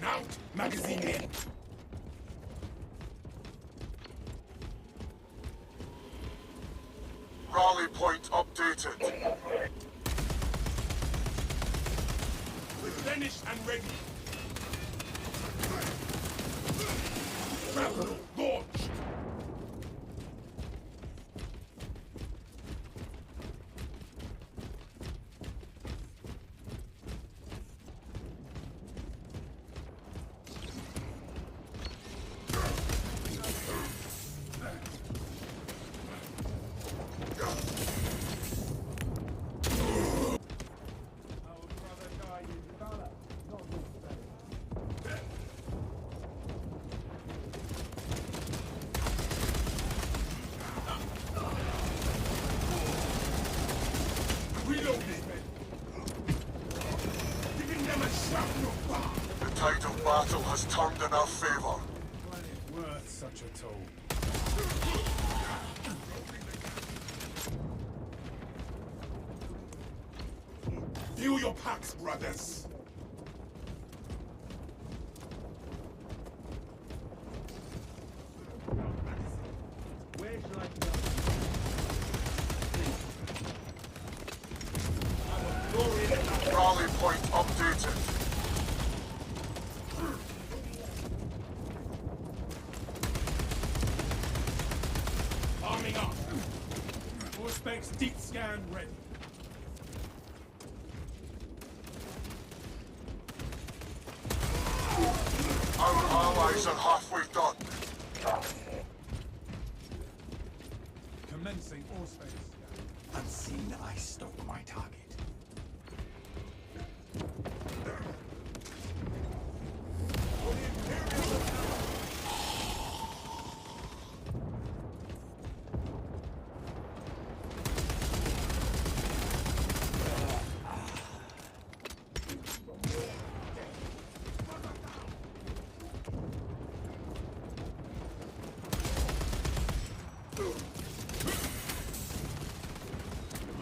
out, magazine in. Rally point updated. Replenished and ready. Travel, launch. The tide of battle has turned in our favor. Worth such a toll. Feel your packs, brothers. Where shall I go? Rally point updated. Arming up. Four specs deep scan ready. Our allies are halfway done. Commencing all space scan. Unseen, I stalk my target.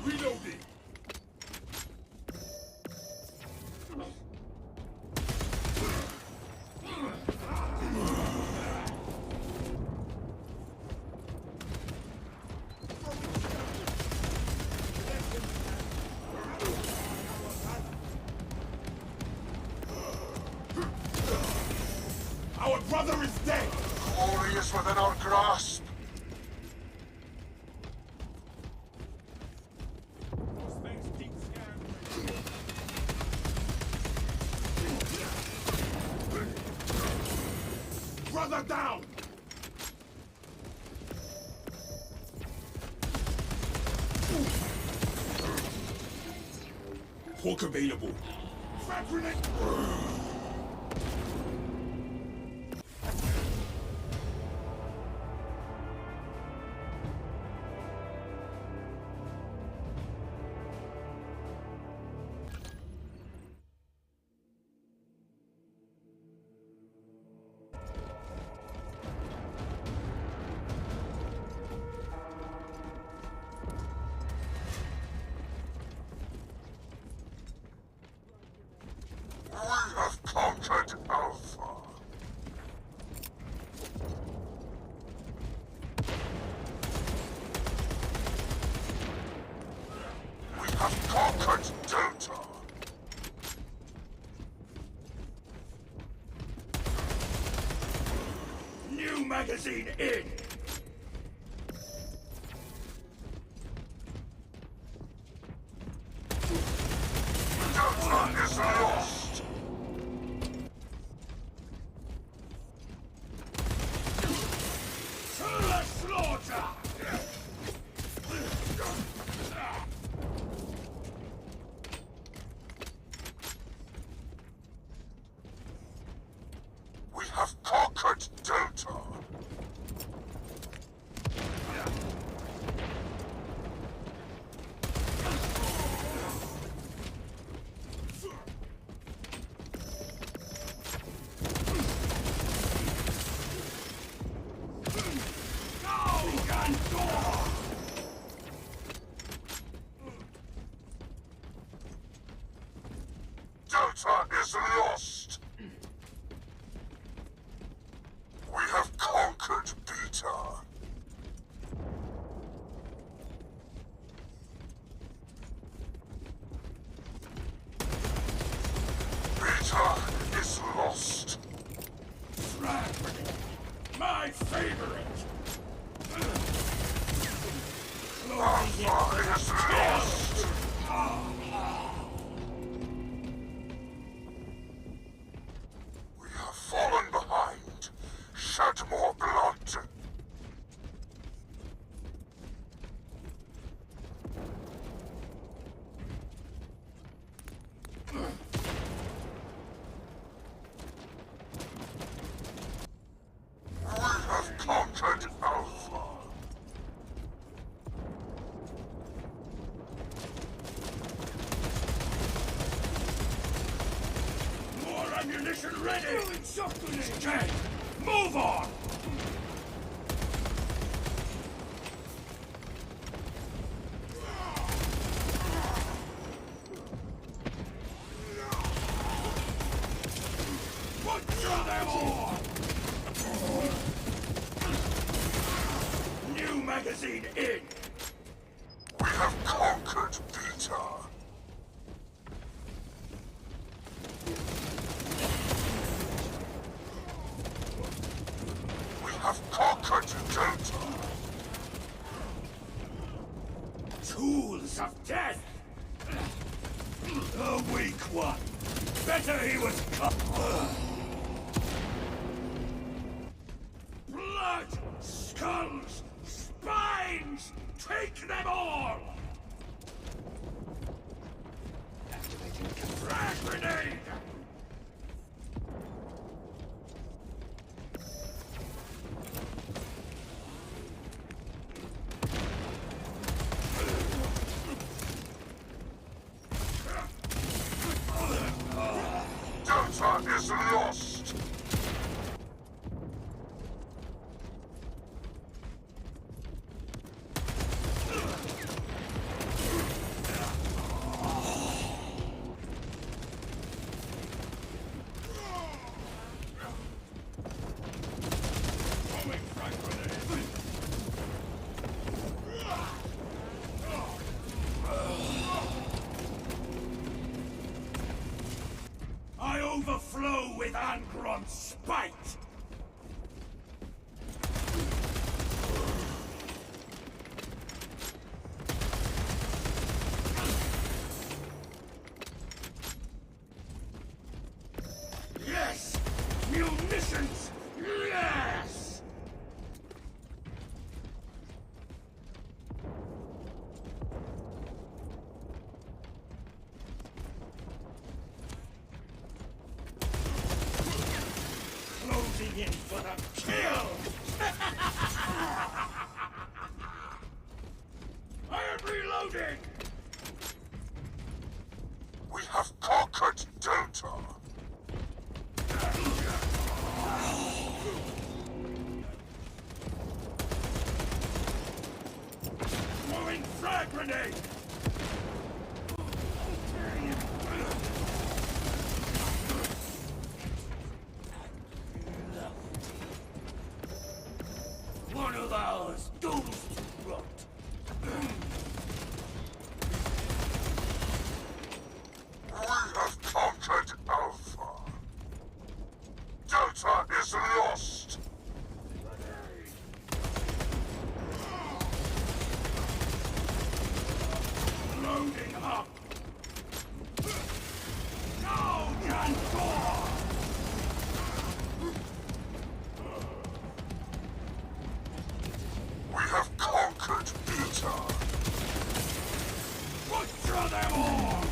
Reloading. Our brother is dead! Glory is within our grasp. Space deep scan. Brother down! Hawk available. Frag grenade! We have conquered Alpha. We have conquered Delta. New magazine in! Delta is lost. To the slaughter! We have conquered Delta. Delta is lost. Beta is lost. Fragment. My favorite. Alpha is lost. We have fallen behind. Shed more blood. We have conquered Alpha. More ammunition ready! Dead! Move on! Butcher them all! New magazine in! We have conquered Beta. We have conquered Delta. Tools of death! A weak one! Better he was cut! Blood! Skulls! Spines! Take them all! Activating frag grenade! Delta is lost. Throwing frag grenade! I overflow with Angron's spite! Yes! Munitions! Yes! Closing in for the kill! I am reloading! We have conquered Delta. Throwing frag grenade! One of ours doomed to rot. We have conquered Alpha. Delta is lost. Loading up! Now, Gantor! We have conquered Beta. Butcher them all!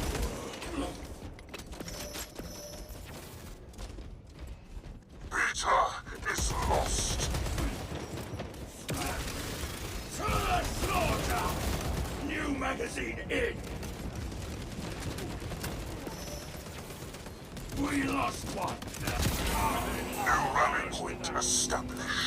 Beta is lost. To the slaughter! New magazine in! We lost one! New rally point established.